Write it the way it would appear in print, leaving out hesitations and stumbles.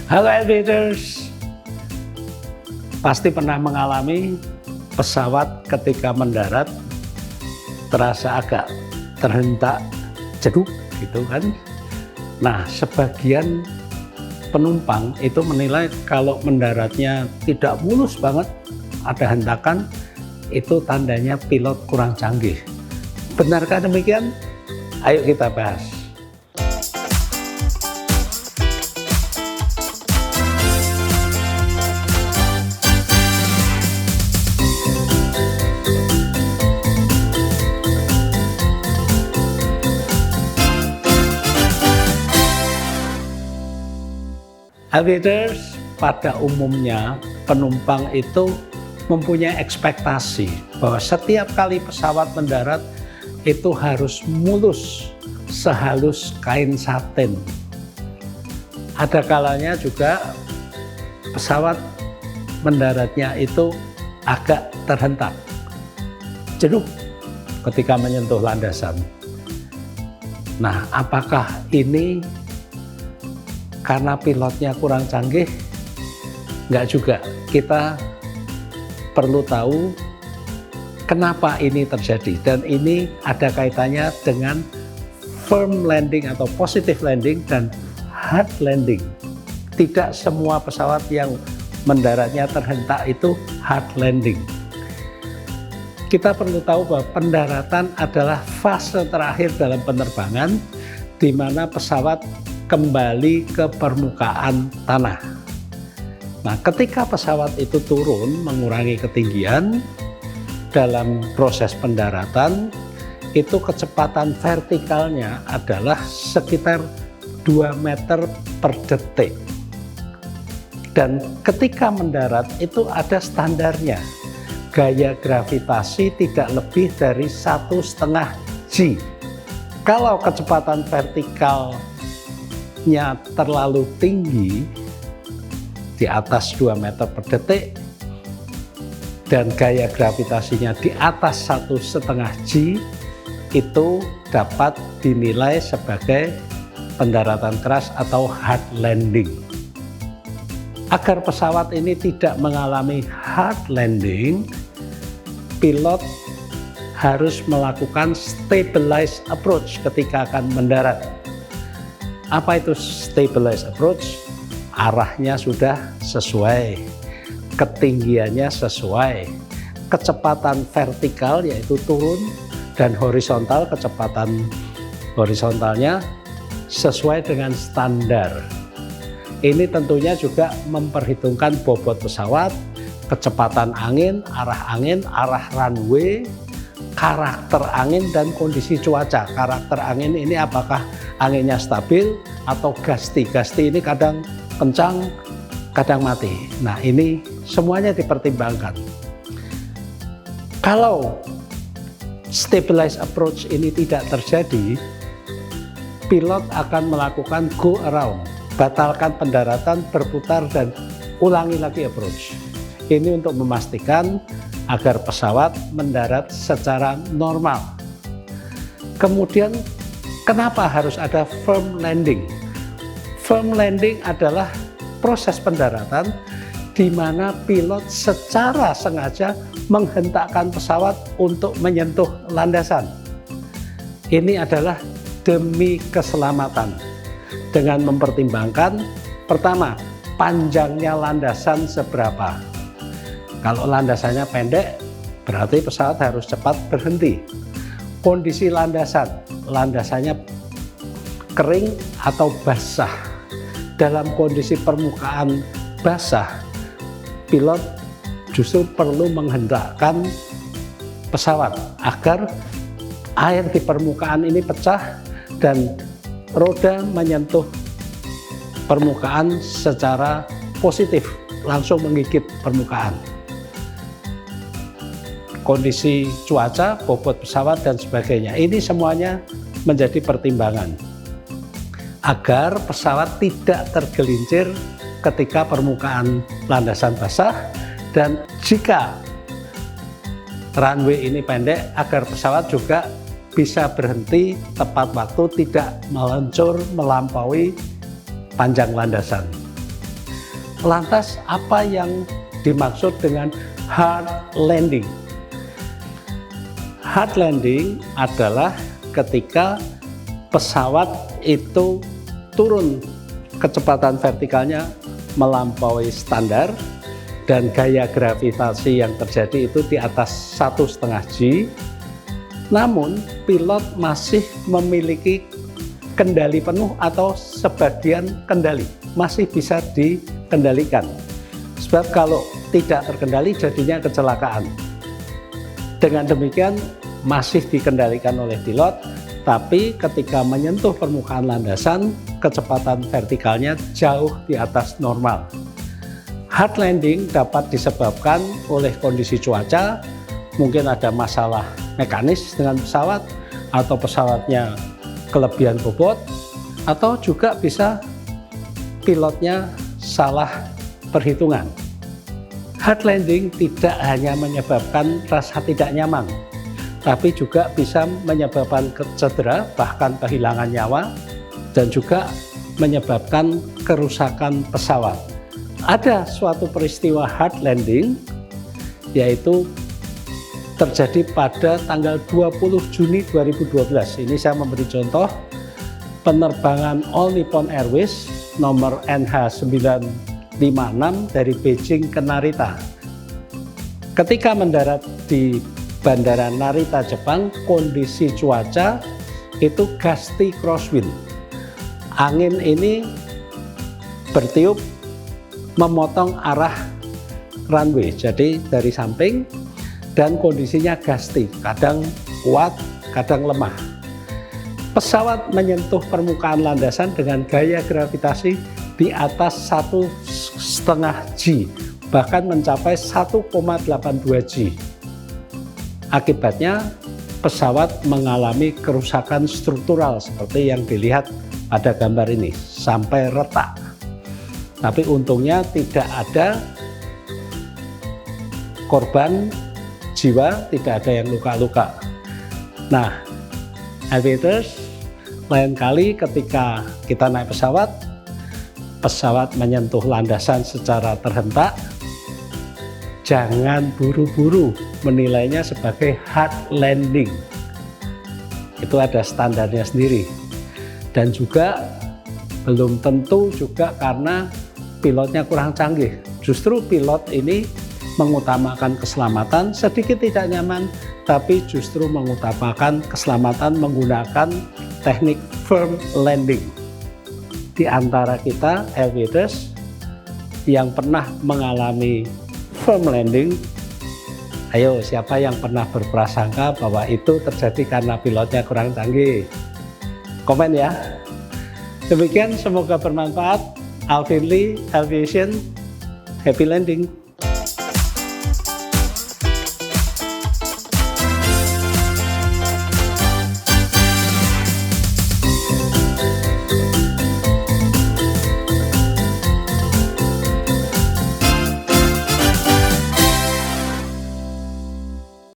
Halo Aviators, pasti pernah mengalami pesawat ketika mendarat terasa agak terhentak, jeduk gitu kan. Nah, sebagian penumpang itu menilai kalau mendaratnya tidak mulus banget, ada hentakan, itu tandanya pilot kurang canggih. Benarkah demikian? Ayo kita bahas. Aviators, pada umumnya penumpang itu mempunyai ekspektasi bahwa setiap kali pesawat mendarat itu harus mulus sehalus kain satin. Ada kalanya juga pesawat mendaratnya itu agak terhentak, jeduk ketika menyentuh landasan. Nah, apakah ini karena pilotnya kurang canggih? Enggak juga. Kita perlu tahu kenapa ini terjadi, dan ini ada kaitannya dengan firm landing atau positive landing dan hard landing. Tidak semua pesawat yang mendaratnya terhentak itu hard landing. Kita perlu tahu bahwa pendaratan adalah fase terakhir dalam penerbangan di mana pesawat kembali ke permukaan tanah. Nah, ketika pesawat itu turun mengurangi ketinggian dalam proses pendaratan, itu kecepatan vertikalnya adalah sekitar 2 meter per detik. Dan ketika mendarat itu ada standarnya. Gaya gravitasi tidak lebih dari 1,5 G. Kalau kecepatan vertikalnya terlalu tinggi, di atas 2 meter per detik, dan gaya gravitasinya di atas 1,5 G, itu dapat dinilai sebagai pendaratan keras atau hard landing. Agar pesawat ini tidak mengalami hard landing, pilot harus melakukan stabilized approach ketika akan mendarat. Apa itu stabilized approach? Arahnya sudah sesuai, ketinggiannya sesuai, kecepatan vertikal yaitu turun, dan horizontal, kecepatan horizontalnya sesuai dengan standar. Ini tentunya juga memperhitungkan bobot pesawat, kecepatan angin, arah runway, karakter angin, dan kondisi cuaca. Karakter angin ini apakah anginnya stabil atau gusty. Gusty ini kadang kencang, kadang mati. Nah, ini semuanya dipertimbangkan. Kalau stabilized approach ini tidak terjadi, pilot akan melakukan go around, batalkan pendaratan, berputar, dan ulangi lagi approach. Ini untuk memastikan agar pesawat mendarat secara normal. Kemudian, kenapa harus ada firm landing? Firm landing adalah proses pendaratan di mana pilot secara sengaja menghentakkan pesawat untuk menyentuh landasan. Ini adalah demi keselamatan dengan mempertimbangkan, pertama, panjangnya landasan seberapa. Kalau landasannya pendek, berarti pesawat harus cepat berhenti. Kondisi landasannya kering atau basah. Dalam kondisi permukaan basah, pilot justru perlu menghentakkan pesawat agar air di permukaan ini pecah dan roda menyentuh permukaan secara positif, langsung menggigit permukaan. Kondisi cuaca, bobot pesawat, dan sebagainya, ini semuanya menjadi pertimbangan agar pesawat tidak tergelincir ketika permukaan landasan basah, dan jika runway ini pendek, agar pesawat juga bisa berhenti tepat waktu, tidak meluncur melampaui panjang landasan. Lantas apa yang dimaksud dengan hard landing? Hard landing adalah ketika pesawat itu turun kecepatan vertikalnya melampaui standar dan gaya gravitasi yang terjadi itu di atas 1,5 G, namun pilot masih memiliki kendali penuh atau sebagian kendali, masih bisa dikendalikan. Sebab kalau tidak terkendali jadinya kecelakaan. Dengan demikian masih dikendalikan oleh pilot, tapi ketika menyentuh permukaan landasan, kecepatan vertikalnya jauh di atas normal. Hard landing dapat disebabkan oleh kondisi cuaca, mungkin ada masalah mekanis dengan pesawat, atau pesawatnya kelebihan bobot, atau juga bisa pilotnya salah perhitungan. Hard landing tidak hanya menyebabkan rasa tidak nyaman, tapi juga bisa menyebabkan cedera, bahkan kehilangan nyawa, dan juga menyebabkan kerusakan pesawat. Ada suatu peristiwa hard landing, yaitu terjadi pada tanggal 20 Juni 2012. Ini saya memberi contoh penerbangan All Nippon Airways nomor NH956 dari Beijing ke Narita. Ketika mendarat di Bandara Narita, Jepang, kondisi cuaca itu gusty crosswind. Angin ini bertiup memotong arah runway, jadi dari samping, dan kondisinya gusty, kadang kuat, kadang lemah. Pesawat menyentuh permukaan landasan dengan gaya gravitasi di atas 1,5 G, bahkan mencapai 1,82 G. Akibatnya pesawat mengalami kerusakan struktural seperti yang dilihat pada gambar ini, sampai retak. Tapi untungnya tidak ada korban jiwa, tidak ada yang luka-luka. Nah, aviators, lain kali ketika kita naik pesawat, pesawat menyentuh landasan secara terhentak, jangan buru-buru menilainya sebagai hard landing. Itu ada standarnya sendiri. Dan juga belum tentu juga karena pilotnya kurang canggih. Justru pilot ini mengutamakan keselamatan, sedikit tidak nyaman, tapi justru mengutamakan keselamatan menggunakan teknik firm landing. Di antara kita, aviators, yang pernah mengalami firm landing, ayo siapa yang pernah berprasangka bahwa itu terjadi karena pilotnya kurang canggih? Komen ya. Demikian, semoga bermanfaat. Alvin Lee, Aviation, happy landing.